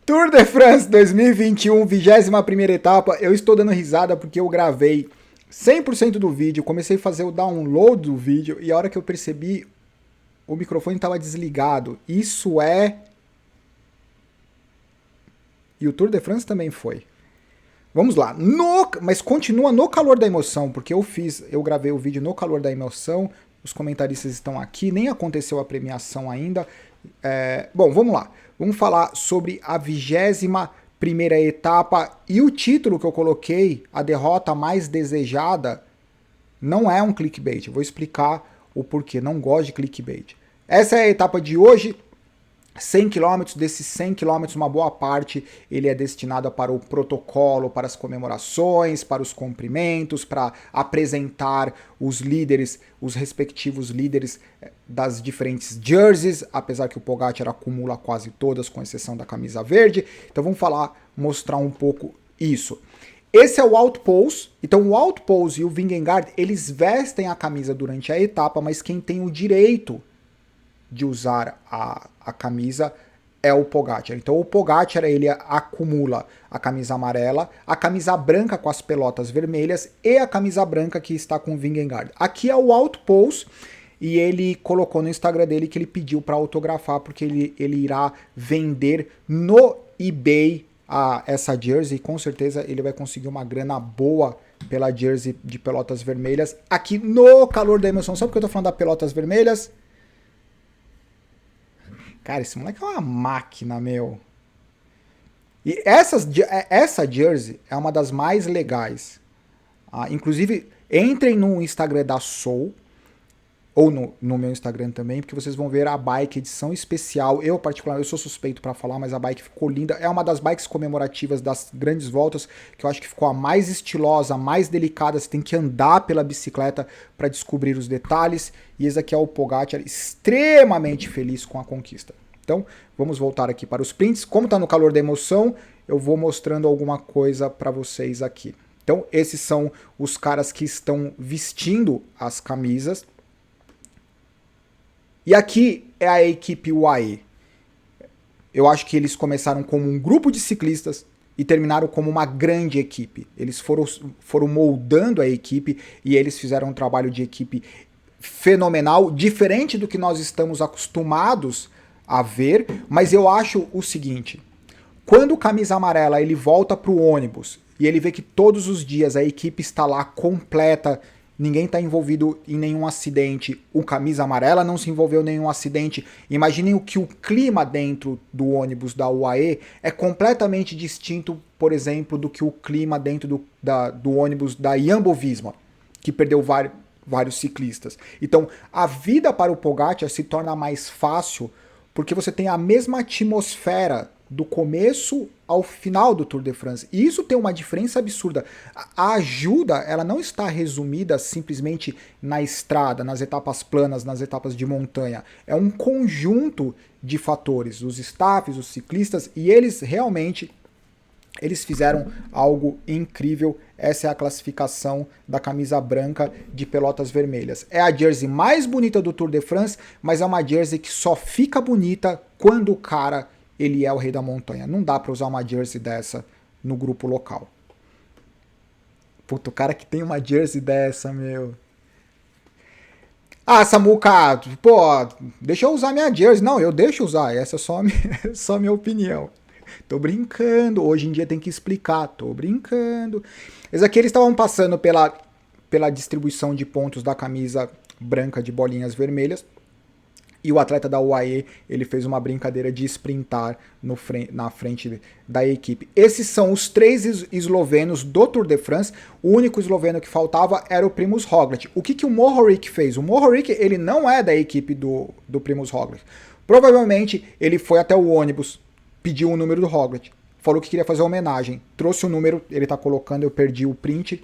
Tour de France 2021, 21ª etapa. Eu estou dando risada porque eu gravei 100% do vídeo, comecei a fazer o download do vídeo e a hora que eu percebi, o microfone estava desligado. Isso é... E o Tour de France também foi. Vamos lá, mas continua no calor da emoção, porque eu gravei o vídeo no calor da emoção, os comentaristas estão aqui, nem aconteceu a premiação ainda. Bom, vamos lá, vamos falar sobre a 21ª etapa e o título que eu coloquei, a derrota mais desejada, não é um clickbait, eu vou explicar o porquê, não gosto de clickbait. Essa é a etapa de hoje. 100 km, desses 100 km, uma boa parte ele é destinado para o protocolo, para as comemorações, para os cumprimentos, para apresentar os líderes, os respectivos líderes das diferentes jerseys, apesar que o Pogacar acumula quase todas, com exceção da camisa verde. Então vamos mostrar um pouco isso. Esse é o Outpost, então o Outpost e o Vingegaard, eles vestem a camisa durante a etapa, mas quem tem o direito de usar a camisa é o Pogacar. Então o Pogacar ele acumula a camisa amarela, a camisa branca com as pelotas vermelhas e a camisa branca que está com o Vingegaard. Aqui é o Outpost e ele colocou no Instagram dele que ele pediu para autografar porque ele irá vender no eBay essa jersey e com certeza ele vai conseguir uma grana boa pela jersey de pelotas vermelhas aqui no calor da emoção. Sabe por que eu tô falando das pelotas vermelhas? Cara, esse moleque é uma máquina, meu. E essa jersey é uma das mais legais. Inclusive, entrem no Instagram da Soul, ou no meu Instagram também, porque vocês vão ver a bike edição especial. Eu, particularmente, eu sou suspeito para falar, mas a bike ficou linda. É uma das bikes comemorativas das grandes voltas, que eu acho que ficou a mais estilosa, a mais delicada. Você tem que andar pela bicicleta para descobrir os detalhes. E esse aqui é o Pogacar, extremamente feliz com a conquista. Então, vamos voltar aqui para os prints. Como está no calor da emoção, eu vou mostrando alguma coisa para vocês aqui. Então, esses são os caras que estão vestindo as camisas. E aqui é a equipe UAE. Eu acho que eles começaram como um grupo de ciclistas e terminaram como uma grande equipe. Eles foram moldando a equipe e eles fizeram um trabalho de equipe fenomenal, diferente do que nós estamos acostumados a ver, mas eu acho o seguinte, quando o camisa amarela ele volta para o ônibus e ele vê que todos os dias a equipe está lá completa, ninguém está envolvido em nenhum acidente, o camisa amarela não se envolveu em nenhum acidente, imaginem o que o clima dentro do ônibus da UAE é completamente distinto, por exemplo, do que o clima dentro do ônibus da Jumbo-Visma, que perdeu vários ciclistas. Então, a vida para o Pogacar se torna mais fácil porque você tem a mesma atmosfera do começo ao final do Tour de France. E isso tem uma diferença absurda. A ajuda, ela não está resumida simplesmente na estrada, nas etapas planas, nas etapas de montanha. É um conjunto de fatores, os staffs, os ciclistas, e eles realmente fizeram algo incrível. Essa é a classificação da camisa branca de pelotas vermelhas. É a jersey mais bonita do Tour de France, mas é uma jersey que só fica bonita quando o cara ele é o rei da montanha. Não dá para usar uma jersey dessa no grupo local. Puta, o cara que tem uma jersey dessa, meu... Ah, Samuca, pô, deixa eu usar minha jersey. Não, eu deixo usar, essa é só minha opinião. Tô brincando, hoje em dia tem que explicar, tô brincando. Esses aqui eles estavam passando pela distribuição de pontos da camisa branca de bolinhas vermelhas. E o atleta da UAE, ele fez uma brincadeira de sprintar na frente da equipe. Esses são os 3 eslovenos do Tour de France. O único esloveno que faltava era o Primož Roglič. O que o Mohoric fez? O Mohoric, ele não é da equipe do Primož Roglič. Provavelmente, ele foi até o ônibus, pediu o número do Roglič, falou que queria fazer homenagem, trouxe o número, ele tá colocando, eu perdi o print,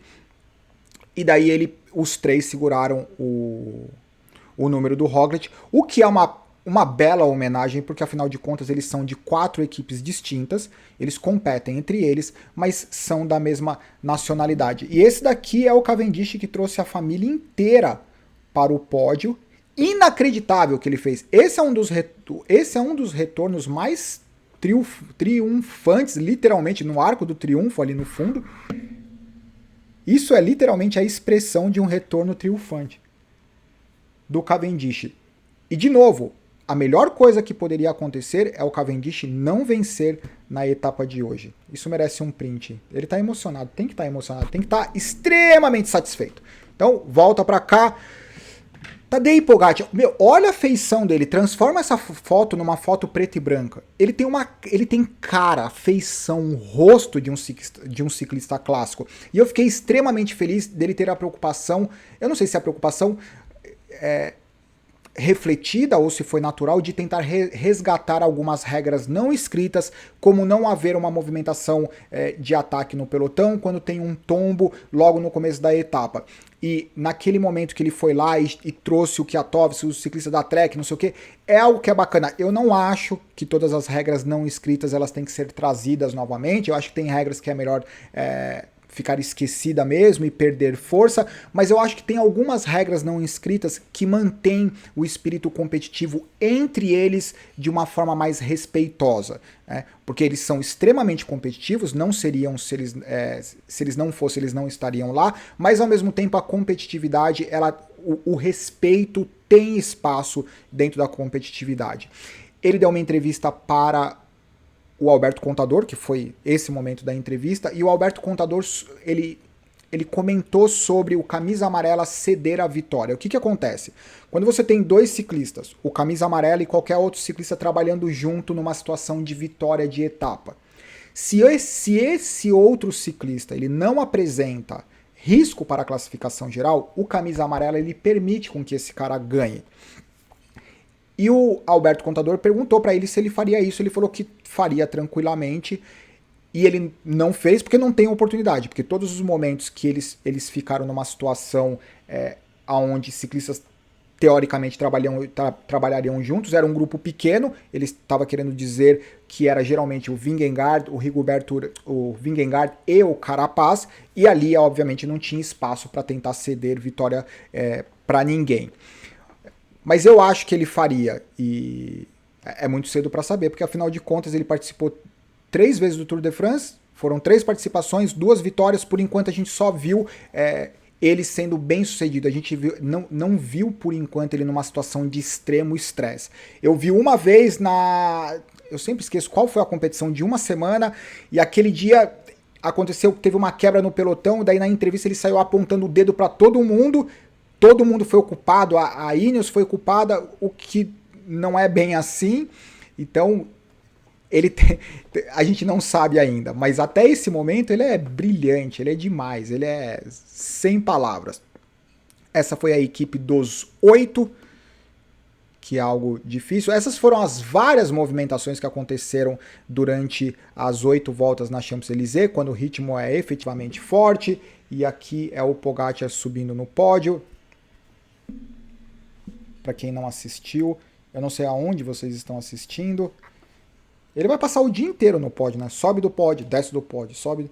e daí os 3 seguraram o número do Roglič, o que é uma bela homenagem, porque afinal de contas eles são de 4 equipes distintas, eles competem entre eles, mas são da mesma nacionalidade. E esse daqui é o Cavendish que trouxe a família inteira para o pódio, inacreditável que ele fez. Esse é um dos retornos mais triunfantes, literalmente no Arco do Triunfo ali no fundo. Isso é literalmente a expressão de um retorno triunfante do Cavendish. E de novo, a melhor coisa que poderia acontecer é o Cavendish não vencer na etapa de hoje. Isso merece um print. Ele tá emocionado, tem que estar emocionado, tem que estar extremamente satisfeito. Então, volta pra cá. Tadej Pogacar, meu, olha a feição dele, transforma essa foto numa foto preta e branca. Ele tem cara, feição, rosto de um ciclista clássico. E eu fiquei extremamente feliz dele ter a preocupação, eu não sei se a preocupação refletida ou se foi natural, de tentar resgatar algumas regras não escritas, como não haver uma movimentação de ataque no pelotão quando tem um tombo logo no começo da etapa. E naquele momento que ele foi lá e trouxe o Kwiatkowski, o ciclista da Trek, não sei o que, é algo que é bacana. Eu não acho que todas as regras não escritas elas têm que ser trazidas novamente, eu acho que tem regras que é melhor ficar esquecida mesmo e perder força, mas eu acho que tem algumas regras não escritas que mantêm o espírito competitivo entre eles de uma forma mais respeitosa, né? Porque eles são extremamente competitivos, não seriam se eles não fossem, eles não estariam lá, mas ao mesmo tempo a competitividade, o respeito tem espaço dentro da competitividade. Ele deu uma entrevista para o Alberto Contador, que foi esse momento da entrevista, e o Alberto Contador, ele comentou sobre o camisa amarela ceder a vitória. O que acontece? Quando você tem dois ciclistas, o camisa amarela e qualquer outro ciclista trabalhando junto numa situação de vitória de etapa, se esse outro ciclista ele não apresenta risco para a classificação geral, o camisa amarela ele permite com que esse cara ganhe. E o Alberto Contador perguntou para ele se ele faria isso, ele falou que faria tranquilamente, e ele não fez porque não tem oportunidade, porque todos os momentos que eles ficaram numa situação onde ciclistas teoricamente trabalhariam juntos, era um grupo pequeno, ele estava querendo dizer que era geralmente o Vingegaard, o Vingegaard e o Carapaz, e ali obviamente não tinha espaço para tentar ceder vitória para ninguém. Mas eu acho que ele faria, e é muito cedo para saber, porque afinal de contas ele participou 3 vezes do Tour de France, foram 3 participações, 2 vitórias, por enquanto a gente só viu ele sendo bem sucedido, a gente não viu por enquanto ele numa situação de extremo estresse. Eu vi uma vez eu sempre esqueço qual foi a competição de uma semana, e aquele dia aconteceu, teve uma quebra no pelotão, daí na entrevista ele saiu apontando o dedo para todo mundo foi culpado, a Ineos foi culpada, o que não é bem assim, então a gente não sabe ainda, mas até esse momento ele é brilhante, ele é demais, ele é sem palavras. Essa foi a equipe dos 8, que é algo difícil. Essas foram as várias movimentações que aconteceram durante as 8 voltas na Champs-Élysées, quando o ritmo é efetivamente forte, e aqui é o Pogacar subindo no pódio. Para quem não assistiu, eu não sei aonde vocês estão assistindo. Ele vai passar o dia inteiro no pódio, né? Sobe do pódio, desce do pódio, sobe.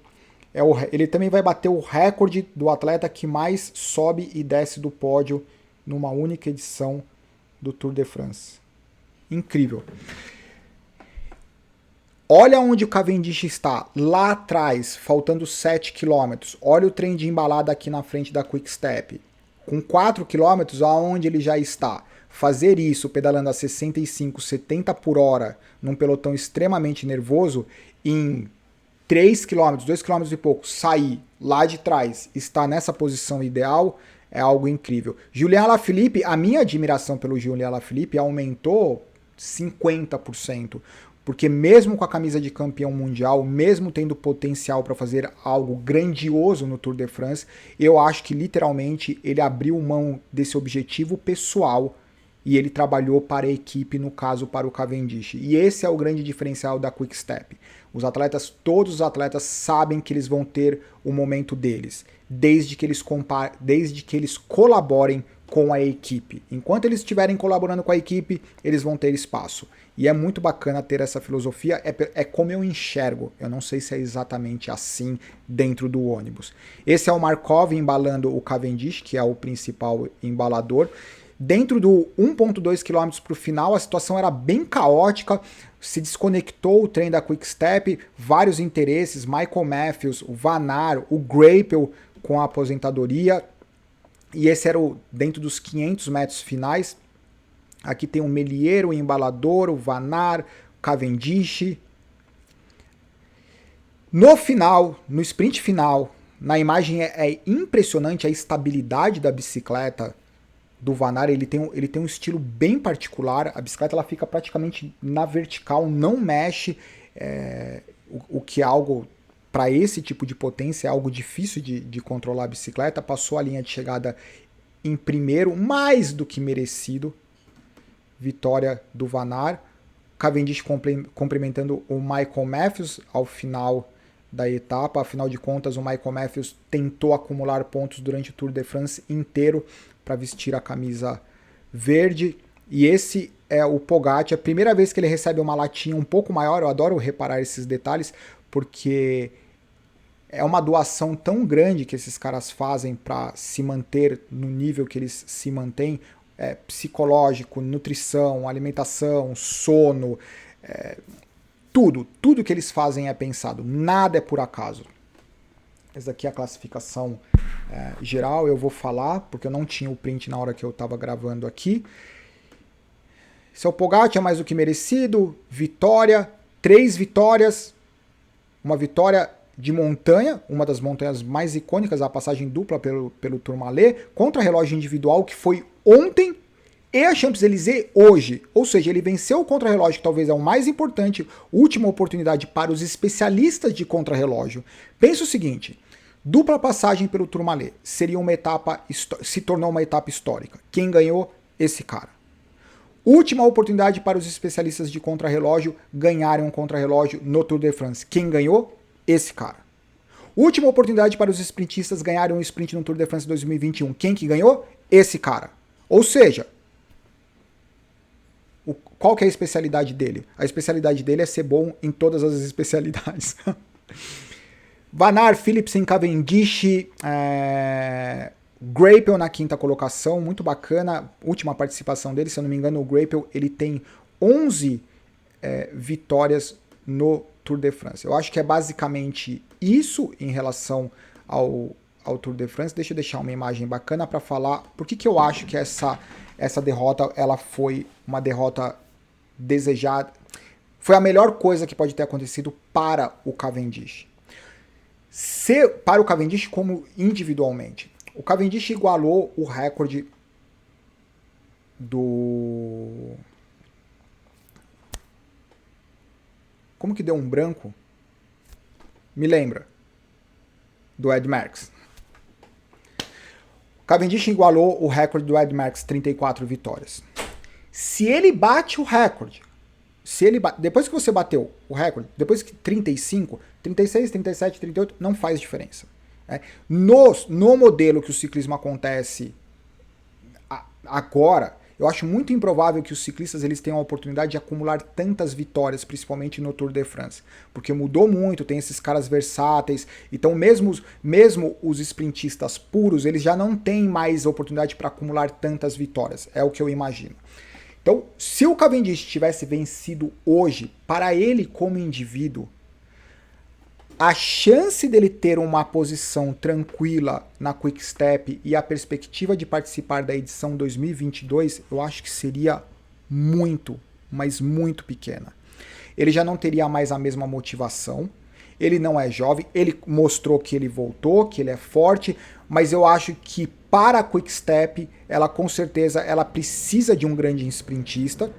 Ele também vai bater o recorde do atleta que mais sobe e desce do pódio numa única edição do Tour de France. Incrível. Olha onde o Cavendish está, lá atrás, faltando 7 km. Olha o trem de embalada aqui na frente da Quick Step. Com 4 km, aonde ele já está. Fazer isso pedalando a 65, 70 por hora num pelotão extremamente nervoso, em 3 km, 2 km e pouco, sair lá de trás, estar nessa posição ideal, é algo incrível. Julien Alaphilippe, a minha admiração pelo Julien Alaphilippe aumentou 50%. Porque mesmo com a camisa de campeão mundial, mesmo tendo potencial para fazer algo grandioso no Tour de France, eu acho que literalmente ele abriu mão desse objetivo pessoal e ele trabalhou para a equipe, no caso para o Cavendish. E esse é o grande diferencial da Quick Step. Todos os atletas sabem que eles vão ter o momento deles, desde que eles colaborem com a equipe. Enquanto eles estiverem colaborando com a equipe, eles vão ter espaço. E é muito bacana ter essa filosofia, é como eu enxergo, eu não sei se é exatamente assim dentro do ônibus. Esse é o Markov embalando o Cavendish, que é o principal embalador. Dentro do 1.2 km para o final, a situação era bem caótica, se desconectou o trem da Quick-Step, vários interesses, Michael Matthews, o Van Aert, o Greipel com a aposentadoria, e esse era dentro dos 500 metros finais. Aqui tem o Melier, o Embalador, o Van Aert, o Cavendish. No final, no sprint final, na imagem é impressionante a estabilidade da bicicleta do Van Aert. Ele tem um estilo bem particular, a bicicleta ela fica praticamente na vertical, não mexe, o que é algo, para esse tipo de potência, é algo difícil de controlar a bicicleta. Passou a linha de chegada em primeiro, mais do que merecido, vitória do Van Aert. Cavendish cumprimentando o Michael Matthews ao final da etapa. Afinal de contas, o Michael Matthews tentou acumular pontos durante o Tour de France inteiro para vestir a camisa verde. E esse é o Pogacar, a primeira vez que ele recebe uma latinha um pouco maior. Eu adoro reparar esses detalhes, porque é uma doação tão grande que esses caras fazem para se manter no nível que eles se mantêm, psicológico, nutrição, alimentação, sono, tudo que eles fazem é pensado, nada é por acaso. Essa aqui é a classificação geral, eu vou falar, porque eu não tinha o print na hora que eu estava gravando aqui. Esse é o Pogacar, mais do que merecido, vitória, 3 vitórias, uma vitória de montanha, uma das montanhas mais icônicas, a passagem dupla pelo Tourmalet, contra relógio individual, que foi ontem, e a Champs-Élysées hoje. Ou seja, ele venceu o contrarrelógio, que talvez é o mais importante, última oportunidade para os especialistas de contrarrelógio. Pensa o seguinte, dupla passagem pelo Tourmalet seria uma etapa, se tornou uma etapa histórica. Quem ganhou? Esse cara. Última oportunidade para os especialistas de contrarrelógio ganharem um contrarrelógio no Tour de France. Quem ganhou? Esse cara. Última oportunidade para os sprintistas ganharem um sprint no Tour de France 2021. Quem que ganhou? Esse cara. Ou seja, qual que é a especialidade dele? A especialidade dele é ser bom em todas as especialidades. Van Aert, Philipsen, Cavendish, Greipel na 5ª colocação, muito bacana, última participação dele, se eu não me engano, o Greipel ele tem 11 vitórias no Tour de France. Eu acho que é basicamente isso em relação ao Tour de France. Deixa eu deixar uma imagem bacana para falar por que eu acho que essa derrota ela foi uma derrota desejada. Foi a melhor coisa que pode ter acontecido para o Cavendish. Para o Cavendish como individualmente. O Cavendish igualou o recorde do... Como que deu um branco? Me lembra. Do Ed Merckx. Cavendish igualou o recorde do Ed Merckx, 34 vitórias. Se ele bate o recorde, depois que você bateu o recorde, depois que 35, 36, 37, 38, não faz diferença. No modelo que o ciclismo acontece agora, eu acho muito improvável que os ciclistas eles tenham a oportunidade de acumular tantas vitórias, principalmente no Tour de France, porque mudou muito, tem esses caras versáteis, então mesmo os sprintistas puros, eles já não têm mais oportunidade para acumular tantas vitórias, é o que eu imagino. Então, se o Cavendish tivesse vencido hoje, para ele como indivíduo, a chance dele ter uma posição tranquila na Quick-Step e a perspectiva de participar da edição 2022, eu acho que seria muito, mas muito pequena. Ele já não teria mais a mesma motivação, ele não é jovem, ele mostrou que ele voltou, que ele é forte, mas eu acho que para a Quick-Step, ela com certeza ela precisa de um grande sprintista.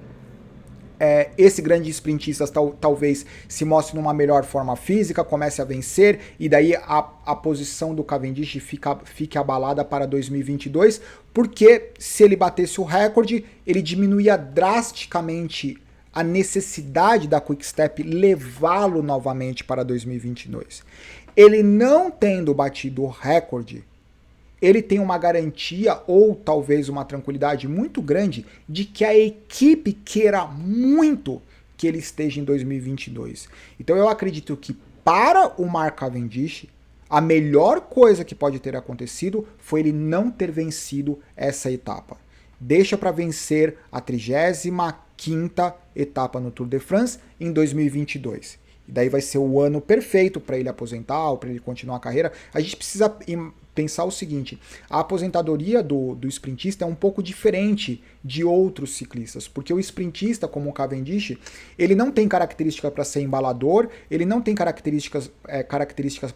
Esse grande sprintista talvez se mostre numa melhor forma física, comece a vencer, e daí a posição do Cavendish fique abalada para 2022, porque se ele batesse o recorde, ele diminuía drasticamente a necessidade da Quick-Step levá-lo novamente para 2022. Ele não tendo batido o recorde, ele tem uma garantia ou talvez uma tranquilidade muito grande de que a equipe queira muito que ele esteja em 2022. Então eu acredito que para o Mark Cavendish, a melhor coisa que pode ter acontecido foi ele não ter vencido essa etapa. deixa para vencer a 35ª etapa no Tour de France em 2022. E daí vai ser o ano perfeito para ele aposentar ou para ele continuar a carreira. A gente precisa pensar o seguinte, a aposentadoria do sprintista é um pouco diferente de outros ciclistas, porque o sprintista, como o Cavendish, ele não tem característica para ser embalador, ele não tem características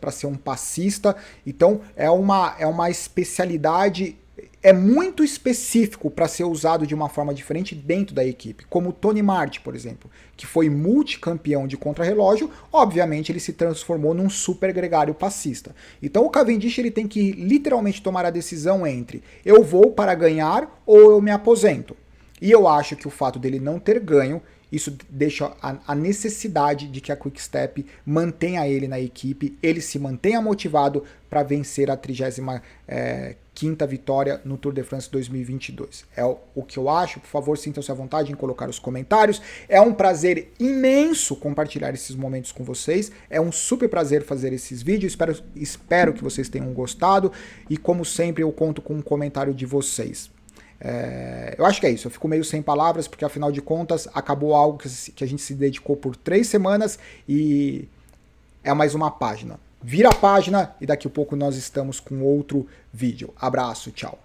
para ser um passista, então é uma especialidade, é muito específico para ser usado de uma forma diferente dentro da equipe, como o Tony Martin, por exemplo, que foi multicampeão de contrarrelógio, obviamente ele se transformou num super gregário passista. Então o Cavendish ele tem que literalmente tomar a decisão entre eu vou para ganhar ou eu me aposento. E eu acho que o fato dele não ter ganho, isso deixa a necessidade de que a Quick-Step mantenha ele na equipe, ele se mantenha motivado para vencer a 35ª vitória no Tour de France 2022. É o que eu acho, por favor, sintam-se à vontade em colocar os comentários. É um prazer imenso compartilhar esses momentos com vocês, é um super prazer fazer esses vídeos, espero que vocês tenham gostado e como sempre eu conto com um comentário de vocês. Eu acho que é isso, eu fico meio sem palavras, porque afinal de contas acabou algo que a gente se dedicou por 3 semanas e é mais uma página. Vira a página e daqui a pouco nós estamos com outro vídeo. Abraço, tchau.